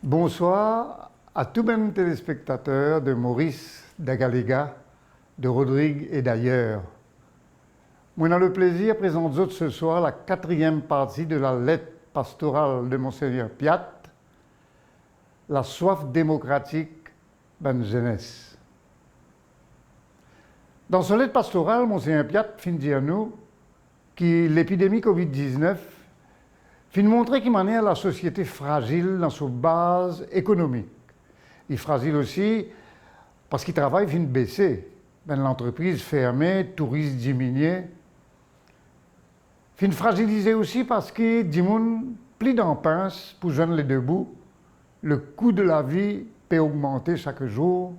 Bonsoir à tous les téléspectateurs de Maurice, d'Agaléga, de Rodrigue et d'ailleurs. Moi, j'ai le plaisir de présenter ce soir la 4e partie de la lettre pastorale de Monseigneur Piat, La soif démocratique ben jeunesse. Dans ce lettre pastorale, Monseigneur Piat fin dire nous que l'épidémie Covid-19 fin montrer qu'il manière la société fragile dans sa base économique. Il est fragile aussi parce qu'il travaille fin baisser. Ben, l'entreprise fermée, touristes diminués. Fin fragilisé aussi parce que du monde pli dans pince pour joindre les deux bouts. Le coût de la vie peut augmenter chaque jour.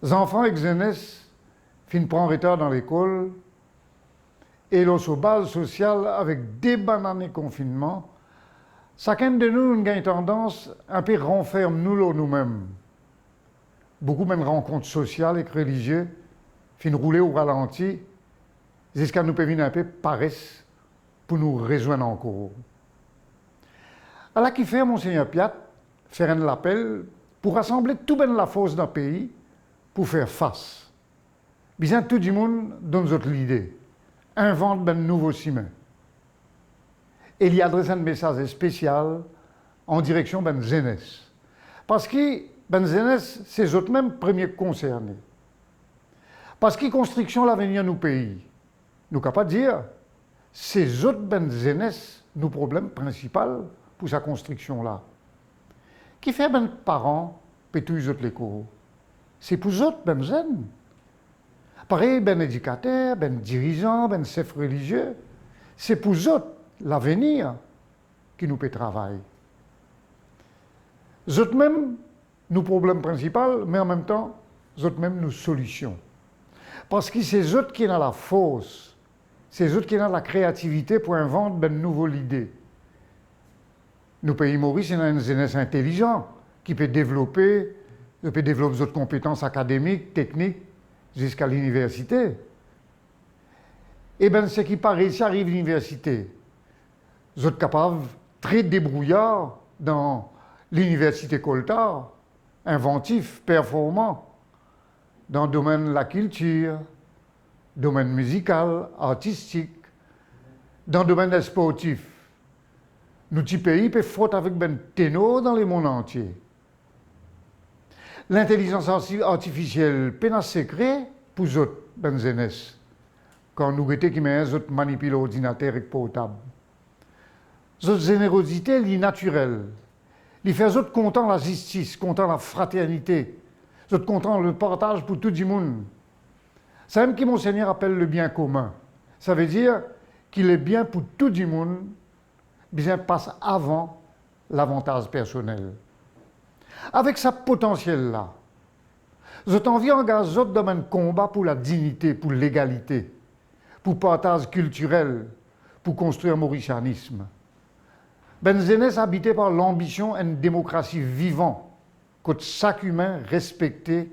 Les enfants et les jeunesse fin prendre retard dans l'école. Et la base sociale, avec des bananes confinement, chacun de nous a une tendance un peu renferme nous-mêmes. Beaucoup de rencontres sociales et religieuses fin rouler au ralenti, jusqu'à nous péviner un peu paresse pour nous rejoindre encore. Alors qui fait Monseigneur Piat faire un appel pour rassembler tout ben la force d'un pays pour faire face. Bien tout le monde donne l'idée. Invente ben nouveau ciment. Et il y adresse un message spécial en direction ben jeunesse. Parce que ben jeunesse, c'est eux même premiers concernés. Parce que construction l'avenir nous pays. Nous capables de dire, c'est eux ben jeunesse nous problème principal pour sa construction là. Qui fait ben parents, puis tous les autres les cours. C'est pour eux ben jeunes. Pareil, ben éducateur, ben dirigeant, ben chef religieux, c'est pour eux l'avenir qui nous peut travailler. Eux même, nous problème principal, mais en même temps, eux même nous solutions. Parce que c'est eux qui ont la force, c'est eux qui ont la créativité pour inventer ben nouvelles idées. Nous pays Maurice, on a une jeunesse intelligente qui peut développer d'autres compétences académiques, techniques, jusqu'à l'université. Et bien, ce qui paraît, ça arrive à l'université. Vous êtes capables, très débrouillards dans l'université Coltard, inventifs, performants, dans le domaine de la culture, domaine musical, artistique, dans le domaine sportif. Nous, petits pays, peuvent frotter avec ben ténor dans le monde entier. L'intelligence artificielle peine à secret pour les autres, ben jeunesse. Quand nous guettons qui manipulent l'ordinateur et portable. Cette générosité, elle est naturelle. Elle fait autres content la justice, content la fraternité, autres content le partage pour tout le monde. C'est même que Monseigneur appelle le bien commun. Ça veut dire qu'il est bien pour tout le monde, bien passe avant l'avantage personnel. Avec sa potentiel-là, je t'envie engager dans un combat pour la dignité, pour l'égalité, pour partage culturel, pour construire un mauricianisme. Ben jeunesse habité par l'ambition d'une démocratie vivante, que chaque humain respecté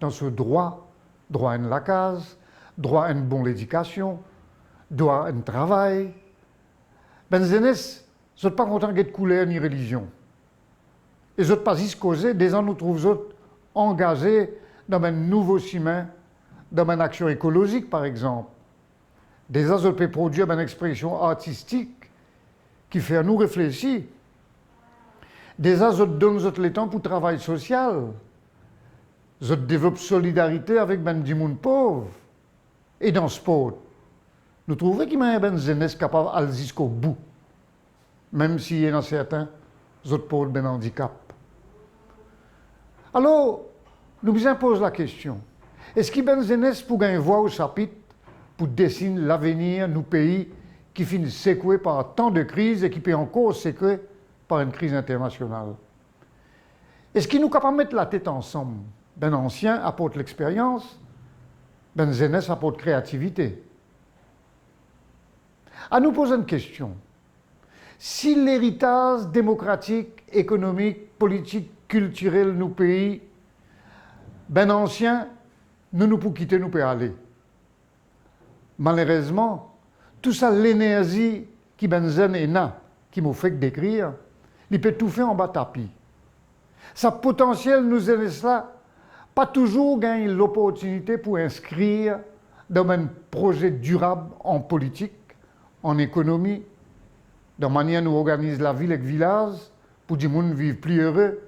dans ce droit à une la case, droit à une bonne éducation, droit à un travail. Ben jeunesse, je ne suis pas content de couleur ni religion. Et les autres pas y causer, des gens nous trouvent engagés dans un nouveau chemin, dans une action écologique par exemple. Des gens peuvent produire une expression artistique qui fait nous réfléchir. Des gens donnent le temps pour le travail social. Ils développent solidarité avec du monde pauvre. Et dans le sport, nous trouvons qu'il y a une jeunesse capable d'aller jusqu'au bout, même s'il y en a certains autres pauvres ben handicap. Alors, nous nous posons la question, est-ce qu'il y a une jeunesse pour gagner voix au chapitre pour dessiner l'avenir de nos pays qui finissent secoués par tant de crises et qui peut encore secouer par une crise internationale? Est-ce qu'il nous capable de mettre la tête ensemble? Ben ancien apporte l'expérience, ben jeunesse apporte créativité. À nous poser une question. Si l'héritage démocratique, économique, politique, culturel de nos pays, ben ancien, nous pouvons quitter, nous pouvons aller. Malheureusement, tout ça, l'énergie qui ben jeune et na, qui m'a fait décrire, il peut tout faire en bas tapis. Sa potentiel nous est là, pas toujours gagner l'opportunité pour inscrire dans un projet durable en politique, en économie, dans la manière dont nous organisons la ville et le village, pour que les gens vivent plus heureux,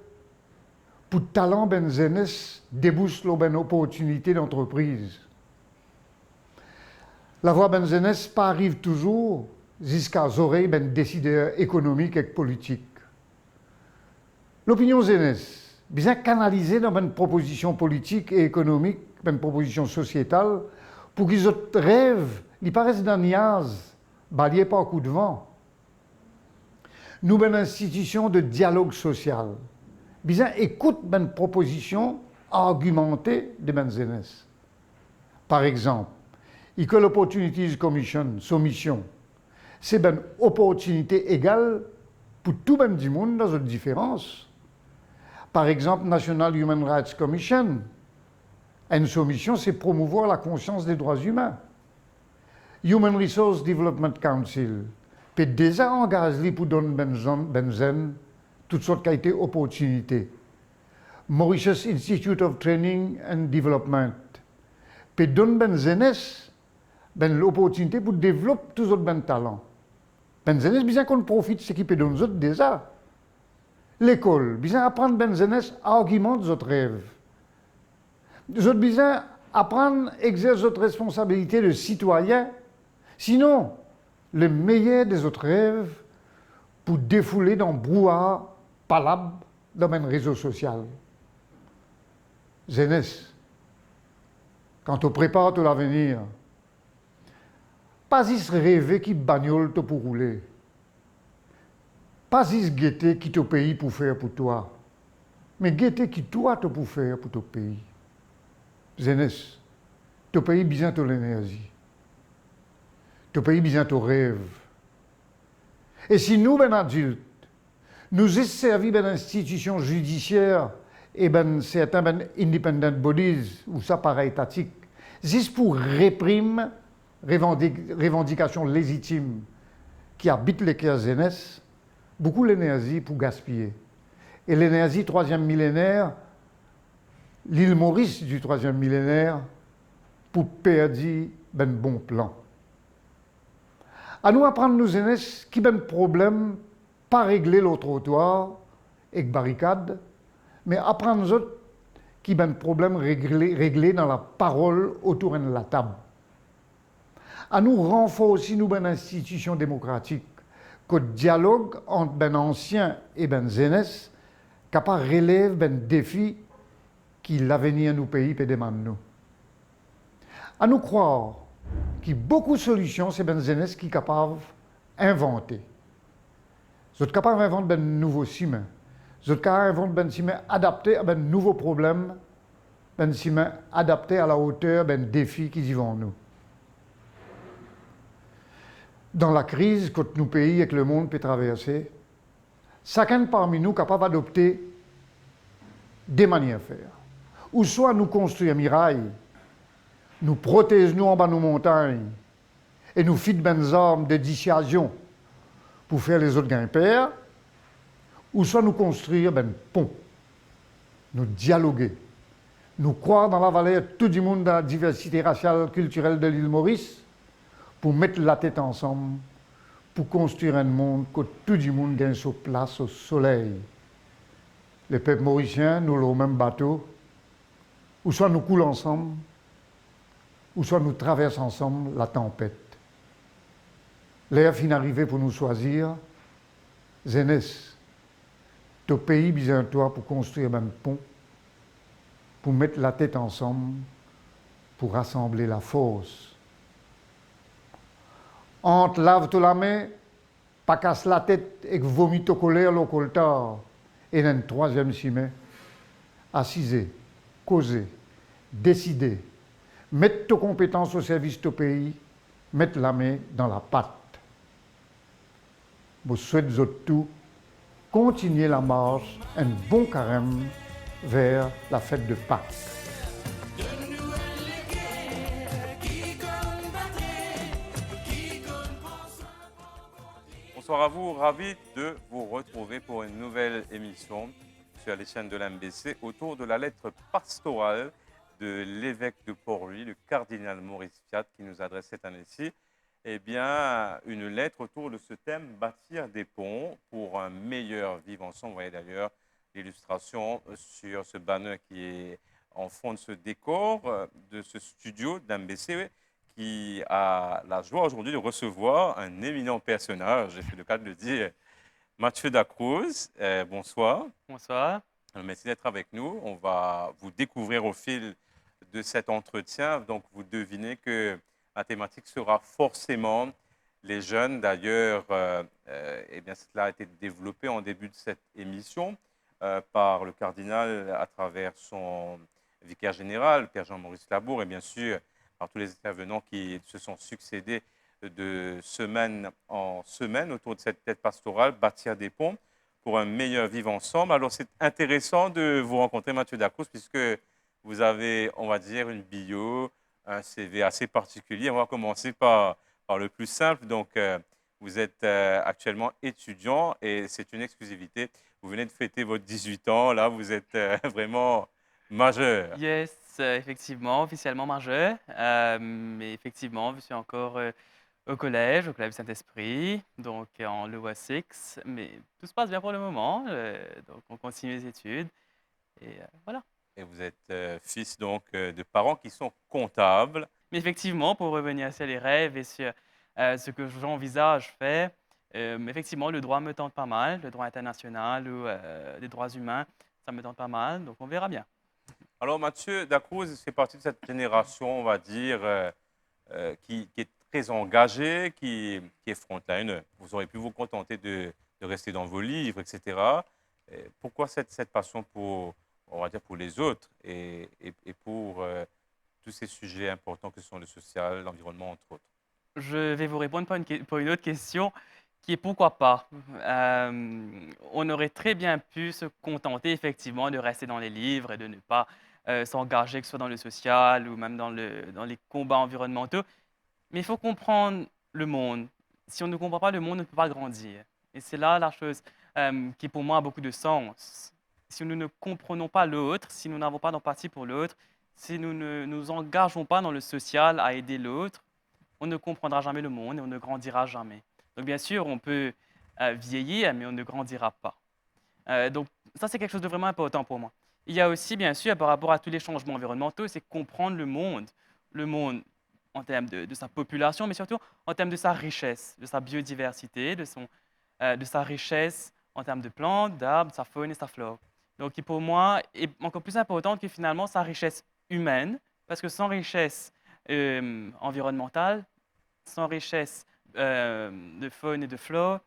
pour que le talent ben jeunesse débouche une opportunité d'entreprise. La voix ben jeunesse pas arrive toujours jusqu'à les oreilles ben décideurs économiques et politiques. L'opinion jeunesse, bien canalisée dans une proposition politique et économique, une proposition sociétale, pour qu'ils autres rêves, ils paraissent dans niaz, balayés par un coup de vent. Nous, une institution de dialogue social, bien écoute une proposition argumentée de ben jeunesse. Par exemple, Equal Opportunities Commission, son mission, c'est une opportunité égale pour tout le monde dans une différence. Par exemple, National Human Rights Commission, une soumission, c'est promouvoir la conscience des droits humains. Human Resource Development Council peut déjà engager pour donner benzen toutes sortes d'opportunités. Mauritius Institute of Training and Development peut donner l'opportunité pour développer tous autres talents. Benzenes, bien qu'on profite de ce qui peut donner autres déjà. L'école, bien apprendre benzenes argument de autres rêves. Nous autres bien apprendre exercer notre responsabilité de citoyen. Sinon, le meilleur des autres rêves pour défouler dans le brouhaha palabre dans un réseau social. Jeunesse, quand on prépare tout l'avenir, pas y rêver qui bagnole pour rouler. Pas y guetter qui ton pays pour faire pour toi. Mais guetter qui toi te pour faire pour ton pays. Jeunesse, ton pays besoin de l'énergie. Ton pays besoin de rêve. Et si nous, ben adultes, nous avons servi ben institutions judiciaires et ben certains ben independent bodies ou ça paraît étatique, juste pour réprimer revendications légitimes qui habitent les cœurs jeunesse, beaucoup l'énergie pour gaspiller. Et l'énergie troisième millénaire, l'île Maurice du troisième millénaire, pour perdre ben bon plan. À nous apprendre nos jeunesse qui ben problème, pas régler le trottoir et barricade, mais apprendre nous autres qui ben problème régler dans la parole autour de la table. À nous renforcer nos ben institutions démocratiques, que le dialogue entre ben anciens et ben jeunesse, capable relève ben défi qui l'avenir de nos pays peut demander nous. À nous croire qu'il y a beaucoup de solutions, c'est ben jeunesse qui est capable d'inventer. Vous êtes capable d'inventer ben nouveaux chemins. Vous êtes capable d'inventer ben chemins adaptés à ben nouveaux problèmes, ben chemins adaptés à la hauteur ben défis qui y vont nous. Dans la crise que nos pays et que le monde peut traverser, chacun parmi nous est capable d'adopter des manières de faire. Ou soit nous construisons un mirail, nous protégeons en bas nos montagnes et nous fit des armes de dissuasion pour faire les autres grimper, ou soit nous construire ben pont, nous dialoguer, nous croire dans la valeur de tout le monde dans la diversité raciale culturelle de l'île Maurice, pour mettre la tête ensemble, pour construire un monde que tout le monde gagne sa place au soleil. Les peuples mauriciens, nous le même bateau, ou soit nous coulons ensemble, ou soit nous traversons ensemble la tempête. L'heure fin arrivée pour nous choisir, jeunesse, ton pays besoin de toi pour construire un pont, pour mettre la tête ensemble, pour rassembler la force. Entre lave-toi la main, pas casse la tête et vomit ton colère le coltard. Et dans le troisième chemin, assiser, causer, décider, mettre tes compétences au service de ton pays, mettre la main dans la pâte. Je souhaite tout continuer la marche, un bon carême vers la fête de Pâques. bonsoir à vous. Ravi de vous retrouver pour une nouvelle émission sur les chaînes de l'MBC autour de la lettre pastorale de l'évêque de Port-Louis, le cardinal Maurice Fiat, qui nous adresse cette année-ci. Eh bien, une lettre autour de ce thème, bâtir des ponts pour un meilleur vivre ensemble. Vous voyez d'ailleurs l'illustration sur ce banner qui est en fond de ce décor de ce studio d'MBC qui a la joie aujourd'hui de recevoir un éminent personnage, j'ai fait le cas de le dire, Mathieu Dacruz. Bonsoir. Bonsoir. Merci d'être avec nous. On va vous découvrir au fil de cet entretien. Donc, vous devinez que la thématique sera forcément les jeunes. D'ailleurs, eh bien, cela a été développé en début de cette émission par le cardinal à travers son vicaire général, Père Jean-Maurice Labour, et bien sûr par tous les intervenants qui se sont succédés de semaine en semaine autour de cette tête pastorale, bâtir des ponts pour un meilleur vivre ensemble. Alors, c'est intéressant de vous rencontrer, Mathieu Dacruz, puisque vous avez, on va dire, une bio, un CV assez particulier. On va commencer par le plus simple. Donc, vous êtes actuellement étudiant et c'est une exclusivité. Vous venez de fêter votre 18 ans. Là, vous êtes vraiment majeur. Yes, effectivement, officiellement majeur. Mais effectivement, je suis encore au collège Saint-Esprit, donc en Loa 6. Mais tout se passe bien pour le moment. Donc, on continue les études. Et voilà. Et vous êtes fils donc de parents qui sont comptables. Mais effectivement, pour revenir sur les rêves et sur ce que j'envisage faire, effectivement, le droit me tente pas mal, le droit international ou les droits humains, ça me tente pas mal. Donc, on verra bien. Alors, Mathieu Dacruz fait partie de cette génération, on va dire, qui est très engagée, qui est frontline. Vous auriez pu vous contenter de rester dans vos livres, etc. Pourquoi cette passion pour, on va dire, pour les autres et pour tous ces sujets importants que sont le social, l'environnement, entre autres? Je vais vous répondre par une autre question qui est pourquoi pas. On aurait très bien pu se contenter effectivement de rester dans les livres et de ne pas s'engager, que ce soit dans le social ou même dans les combats environnementaux. Mais il faut comprendre le monde. Si on ne comprend pas le monde, on ne peut pas grandir. Et c'est là la chose qui pour moi a beaucoup de sens. Si nous ne comprenons pas l'autre, si nous n'avons pas d'empathie pour l'autre, si nous ne nous engageons pas dans le social à aider l'autre, on ne comprendra jamais le monde et on ne grandira jamais. Donc bien sûr, on peut vieillir, mais on ne grandira pas. Donc ça, c'est quelque chose de vraiment important pour moi. Il y a aussi, bien sûr, par rapport à tous les changements environnementaux, c'est comprendre le monde en termes de sa population, mais surtout en termes de sa richesse, de sa biodiversité, de sa richesse en termes de plantes, d'arbres, sa faune et sa flore. Donc qui pour moi est encore plus importante que finalement sa richesse humaine, parce que sans richesse environnementale, sans richesse de faune et de flore,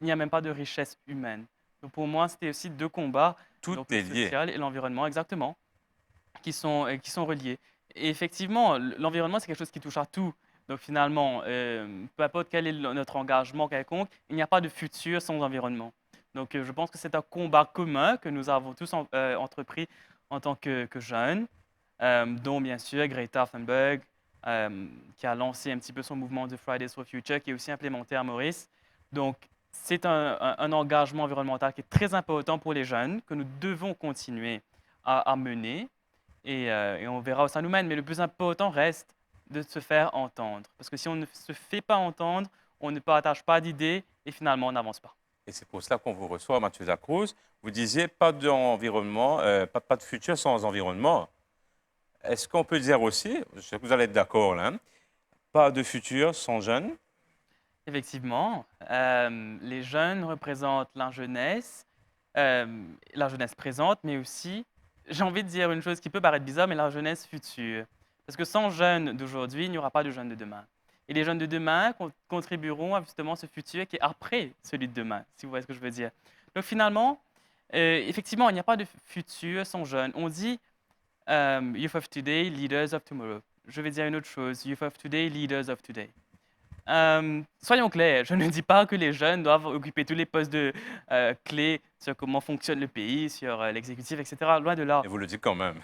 il n'y a même pas de richesse humaine. Donc pour moi, c'était aussi deux combats, Tout donc le est lié. social et l'environnement exactement, qui sont reliés. Et effectivement, l'environnement, c'est quelque chose qui touche à tout. Donc finalement, peu importe quel est notre engagement quelconque, il n'y a pas de futur sans environnement. Donc je pense que c'est un combat commun que nous avons tous entrepris en tant que jeunes, dont bien sûr Greta Thunberg, qui a lancé un petit peu son mouvement de Fridays for Future, qui est aussi implémenté à Maurice. Donc c'est un engagement environnemental qui est très important pour les jeunes, que nous devons continuer à mener et on verra où ça nous mène. Mais le plus important reste de se faire entendre. Parce que si on ne se fait pas entendre, on ne partage pas d'idées et finalement on n'avance pas. Et c'est pour cela qu'on vous reçoit, Mathieu Dacruz. Vous disiez pas d'environnement, pas de futur sans environnement. Est-ce qu'on peut dire aussi, je sais que vous allez être d'accord là, hein, pas de futur sans jeunes? Effectivement, les jeunes représentent la jeunesse présente, mais aussi, j'ai envie de dire une chose qui peut paraître bizarre, mais la jeunesse future. Parce que sans jeunes d'aujourd'hui, il n'y aura pas de jeunes de demain. Et les jeunes de demain contribueront à justement ce futur qui est après celui de demain, si vous voyez ce que je veux dire. Donc finalement, effectivement, il n'y a pas de futur sans jeunes. On dit Youth of Today, Leaders of Tomorrow. Je vais dire une autre chose, Youth of Today, Leaders of Today. Soyons clairs, je ne dis pas que les jeunes doivent occuper tous les postes de clés sur comment fonctionne le pays, sur l'exécutif, etc. Loin de là. Et vous le dites quand même.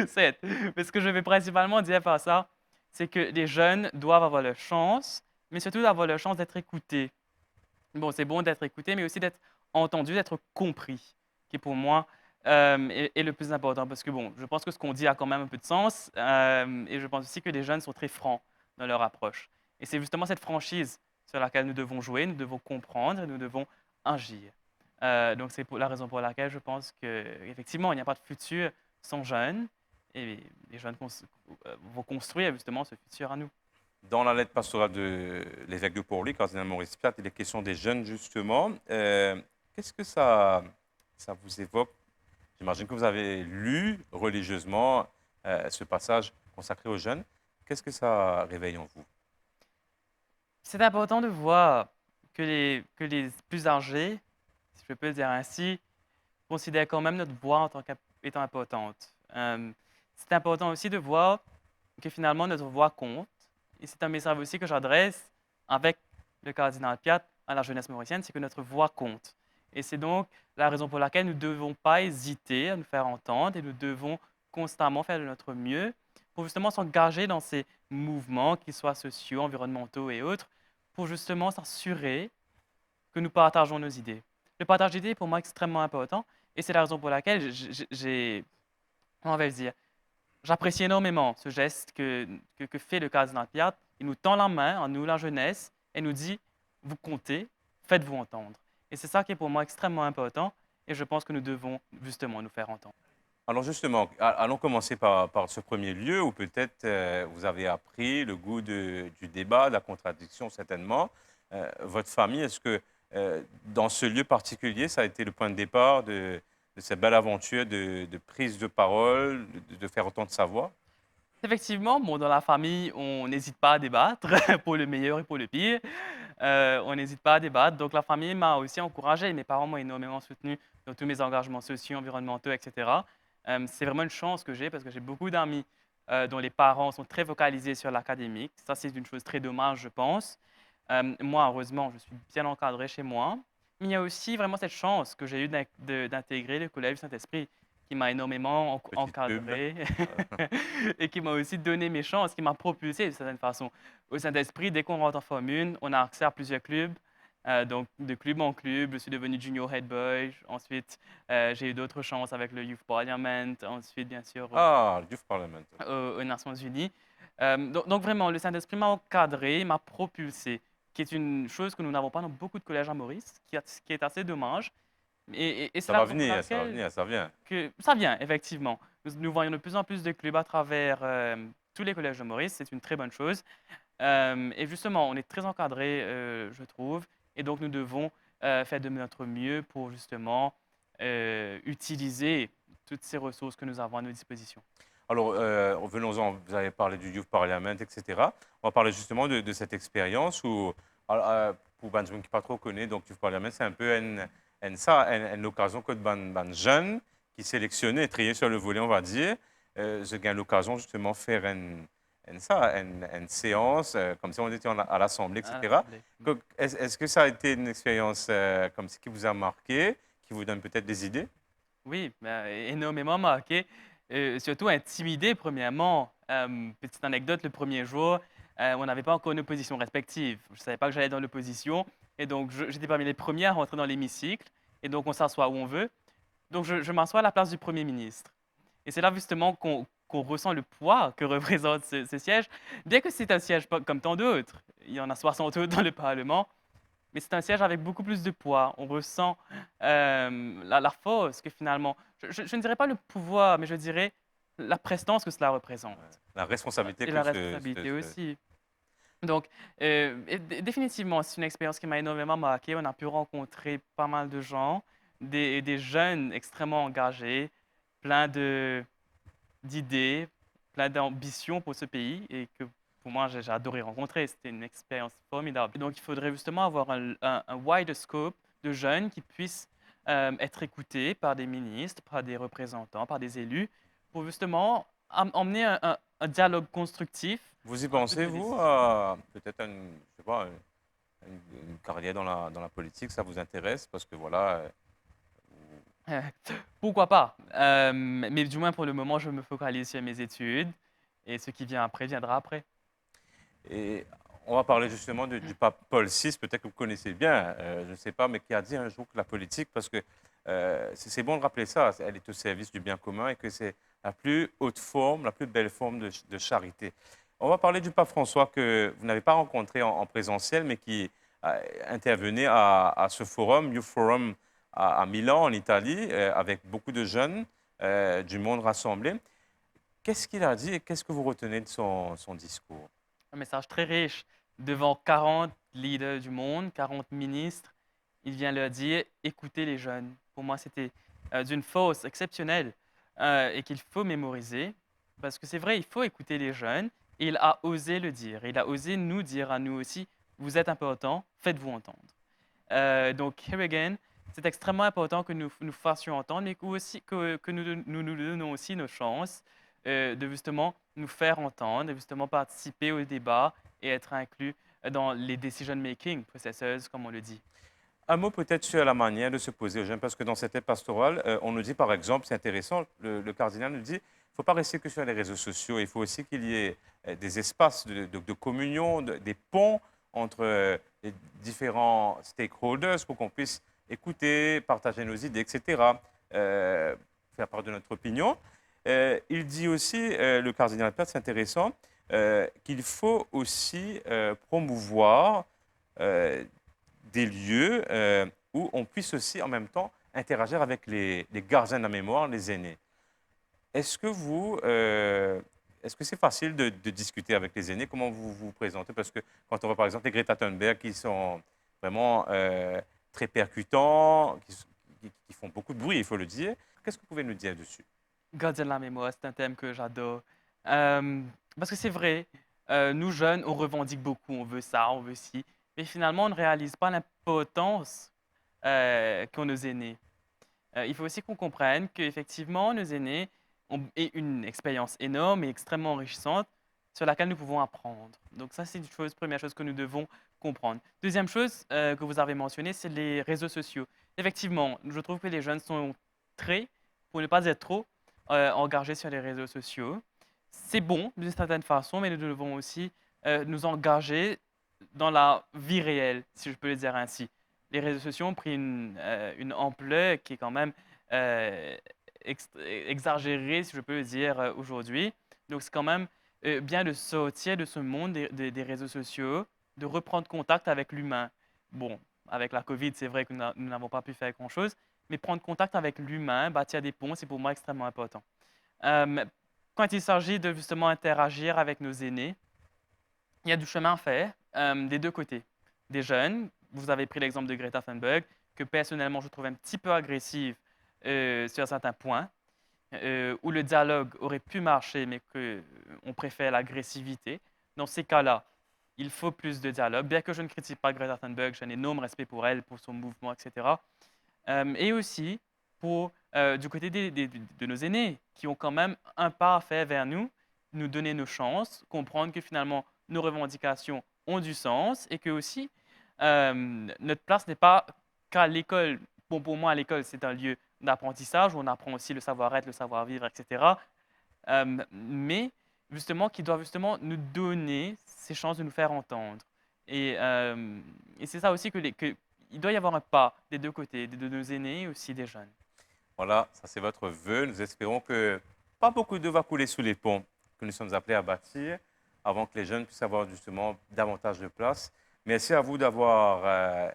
Certes. Mais ce que je vais principalement dire par ça, c'est que les jeunes doivent avoir leur chance, mais surtout avoir leur chance d'être écoutés. Bon, c'est bon d'être écouté, mais aussi d'être entendu, d'être compris, qui pour moi est le plus important. Parce que bon, je pense que ce qu'on dit a quand même un peu de sens, et je pense aussi que les jeunes sont très francs dans leur approche. Et c'est justement cette franchise sur laquelle nous devons jouer, nous devons comprendre et nous devons agir. Donc c'est la raison pour laquelle je pense qu'effectivement, il n'y a pas de futur sans jeunes, et les jeunes vont construire justement ce futur à nous. Dans la lettre pastorale de l'évêque de Port-Louis, cardinal Maurice Piat, il est question des jeunes, justement. Qu'est-ce que ça vous évoque? J'imagine que vous avez lu religieusement ce passage consacré aux jeunes. Qu'est-ce que ça réveille en vous? C'est important de voir que les plus âgés, si je peux le dire ainsi, considèrent quand même notre voix en tant qu'étant importante. C'est important aussi de voir que finalement notre voix compte. Et c'est un message aussi que j'adresse avec le cardinal Piat à la jeunesse mauricienne, c'est que notre voix compte. Et c'est donc la raison pour laquelle nous ne devons pas hésiter à nous faire entendre et nous devons constamment faire de notre mieux pour justement s'engager dans ces mouvements, qu'ils soient sociaux, environnementaux et autres, pour justement s'assurer que nous partageons nos idées. Le partage d'idées est pour moi extrêmement important et c'est la raison pour laquelle comment on va le dire, j'apprécie énormément ce geste que fait le cardinal Piat. Il nous tend la main, à nous, la jeunesse, et nous dit, vous comptez, faites-vous entendre. Et c'est ça qui est pour moi extrêmement important et je pense que nous devons justement nous faire entendre. Alors justement, allons commencer par ce premier lieu où peut-être vous avez appris le goût du débat, de la contradiction certainement. Votre famille, est-ce que dans ce lieu particulier, ça a été le point de départ de cette belle aventure de prise de parole, de faire entendre sa voix? Effectivement, bon, dans la famille, on n'hésite pas à débattre, pour le meilleur et pour le pire. On n'hésite pas à débattre. Donc la famille m'a aussi encouragé. Mes parents m'ont énormément soutenu dans tous mes engagements sociaux, environnementaux, etc. C'est vraiment une chance que j'ai parce que j'ai beaucoup d'amis dont les parents sont très focalisés sur l'académique. Ça, c'est une chose très dommage, je pense. Moi, heureusement, je suis bien encadré chez moi. Mais il y a aussi vraiment cette chance que j'ai eue d'intégrer le Collège Saint-Esprit qui m'a énormément Petite pub. encadré et qui m'a aussi donné mes chances, qui m'a propulsé d'une certaine façon. Au Saint-Esprit, dès qu'on rentre en Forme 1, on a accès à plusieurs clubs. Donc, de club en club, je suis devenu junior head boy. Ensuite, j'ai eu d'autres chances avec le Youth Parliament. Ensuite, bien sûr, Ah, le Youth Parliament. aux Nations Unies. Donc, vraiment, le Saint-Esprit m'a encadré, m'a propulsé, qui est une chose que nous n'avons pas dans beaucoup de collèges à Maurice, qui est assez dommage. Et c'est Ça la va raison pour venir, ça va laquelle venir, ça vient. ça vient, effectivement. Nous voyons de plus en plus de clubs à travers tous les collèges de Maurice. C'est une très bonne chose. Et justement, on est très encadré, je trouve. Et donc, nous devons faire de notre mieux pour justement utiliser toutes ces ressources que nous avons à nos dispositions. Alors, venons-en, vous avez parlé du Youth Parliament, etc. On va parler justement de cette expérience où, pour Benjamin qui pas trop connaît, donc Youth Parliament, c'est un peu une occasion que de jeunes qui sélectionnent et triés sur le volet, on va dire, je gagne l'occasion justement de faire une séance, comme si on était à l'Assemblée, À etc. l'Assemblée. Est-ce que ça a été une expérience comme ça qui vous a marqué, qui vous donne peut-être des idées? Oui, énormément marqué, surtout intimidé premièrement. Petite anecdote, le premier jour, on n'avait pas encore nos positions respectives. Je ne savais pas que j'allais dans l'opposition et donc j'étais parmi les premiers à rentrer dans l'hémicycle et donc on s'assoit où on veut. Donc je m'assois à la place du Premier ministre et c'est là justement qu'on ressent le poids que représente ce siège, bien que c'est un siège pas comme tant d'autres. Il y en a 60 autres dans le Parlement, mais c'est un siège avec beaucoup plus de poids. On ressent la force que finalement, je ne dirais pas le pouvoir, mais je dirais la prestance que cela représente. La responsabilité Et que la responsabilité aussi. Donc, définitivement, c'est une expérience qui m'a énormément marqué. On a pu rencontrer pas mal de gens, des jeunes extrêmement engagés, plein d'idées, plein d'ambitions pour ce pays et que pour moi, j'ai adoré rencontrer. C'était une expérience formidable. Et donc, il faudrait justement avoir un wider scope de jeunes qui puissent être écoutés par des ministres, par des représentants, par des élus, pour justement emmener un dialogue constructif Vous y dans toutes pensez, nos vous, décisions. à peut-être je sais pas, une carrière dans la politique, ça vous intéresse? Parce que voilà, Euh, Pourquoi pas? Mais du moins pour le moment, je me focalise sur mes études et ce qui vient après viendra après. et On va parler justement du pape Paul VI, peut-être que vous connaissez bien, je ne sais pas, mais qui a dit un jour que la politique, parce que c'est bon de rappeler ça, elle est au service du bien commun et que c'est la plus haute forme, la plus belle forme de charité. On va parler du pape François que vous n'avez pas rencontré en présentiel, mais qui intervenait à ce forum, Youth Forum à Milan, en Italie, avec beaucoup de jeunes du monde rassemblés. Qu'est-ce qu'il a dit et qu'est-ce que vous retenez de son discours? Un message très riche. Devant 40 leaders du monde, 40 ministres, il vient leur dire écoutez les jeunes. Pour moi, c'était d'une force exceptionnelle et qu'il faut mémoriser. Parce que c'est vrai, il faut écouter les jeunes. Et il a osé le dire. Il a osé nous dire à nous aussi vous êtes importants, faites-vous entendre. Donc, here again, c'est extrêmement important que nous fassions entendre, mais que nous donnons aussi nos chances de justement nous faire entendre, de justement participer au débat et être inclus dans les decision-making processes, comme on le dit. Un mot peut-être sur la manière de se poser aux jeunes, parce que dans cette aide pastorale, on nous dit par exemple, c'est intéressant, le cardinal nous dit, il ne faut pas rester que sur les réseaux sociaux, il faut aussi qu'il y ait des espaces de communion, des ponts entre les différents stakeholders pour qu'on puisse écouter, partager nos idées, etc., faire part de notre opinion. Il dit aussi, le cardinal Pert, c'est intéressant, qu'il faut aussi promouvoir des lieux où on puisse aussi en même temps interagir avec les gardiens de la mémoire, les aînés. Est-ce que c'est facile de discuter avec les aînés? Comment vous vous présentez? Parce que quand on voit par exemple les Greta Thunberg qui sont vraiment très percutants, qui font beaucoup de bruit, il faut le dire, qu'est-ce que vous pouvez nous dire dessus? Gardien de la mémoire, c'est un thème que j'adore. Parce que c'est vrai, nous jeunes, on revendique beaucoup, on veut ça, on veut ci, mais finalement, on ne réalise pas l'importance qu'ont nos aînés. Il faut aussi qu'on comprenne qu'effectivement, nos aînés ont une expérience énorme et extrêmement enrichissante sur laquelle nous pouvons apprendre. Donc ça, c'est une chose, première chose que nous devons comprendre. Deuxième chose que vous avez mentionnée, c'est les réseaux sociaux. Effectivement, je trouve que les jeunes sont très, pour ne pas dire trop, engagés sur les réseaux sociaux. C'est bon d'une certaine façon, mais nous devons aussi nous engager dans la vie réelle, si je peux le dire ainsi. Les réseaux sociaux ont pris une ampleur qui est quand même exagérée, si je peux le dire, aujourd'hui. Donc, c'est quand même bien de sortir de ce monde des réseaux sociaux, de reprendre contact avec l'humain. Bon, avec la COVID, c'est vrai que nous n'avons pas pu faire grand-chose, mais prendre contact avec l'humain, bâtir des ponts, c'est pour moi extrêmement important. Quand il s'agit de justement interagir avec nos aînés, il y a du chemin à faire des deux côtés. Des jeunes, vous avez pris l'exemple de Greta Thunberg, que personnellement je trouve un petit peu agressive sur certains points, où le dialogue aurait pu marcher, mais qu'on préfère l'agressivité. Dans ces cas-là, il faut plus de dialogue. Bien que je ne critique pas Greta Thunberg, j'ai un énorme respect pour elle, pour son mouvement, etc. Et aussi du côté de nos aînés, qui ont quand même un pas à faire vers nous, nous donner nos chances, comprendre que finalement nos revendications ont du sens et que aussi notre place n'est pas qu'à l'école. Bon, pour moi, l'école, c'est un lieu d'apprentissage où on apprend aussi le savoir-être, le savoir-vivre, etc. Mais justement, qui doivent justement nous donner ces chances de nous faire entendre. Et c'est ça aussi il doit y avoir un pas des deux côtés, de nos aînés et aussi des jeunes. Voilà, ça c'est votre vœu. Nous espérons que pas beaucoup d'eau va couler sous les ponts que nous sommes appelés à bâtir avant que les jeunes puissent avoir justement davantage de place. Merci à vous d'avoir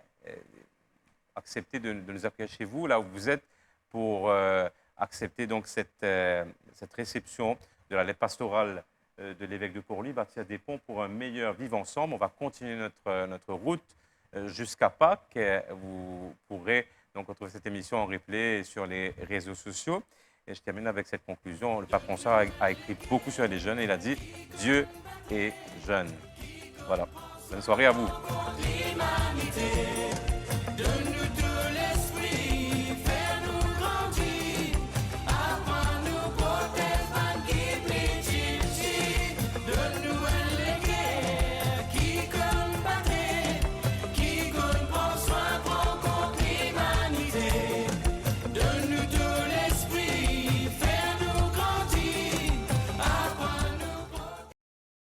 accepté de nous accueillir chez vous, là où vous êtes, pour accepter donc cette réception de la lettre pastorale de l'évêque de Port-Louis, bâtir des ponts pour un meilleur vivre ensemble. On va continuer notre route jusqu'à Pâques. Vous pourrez donc retrouver cette émission en replay sur les réseaux sociaux. Et je termine avec cette conclusion. Le pape François a écrit beaucoup sur les jeunes et il a dit « Dieu est jeune ». Voilà. Bonne soirée à vous.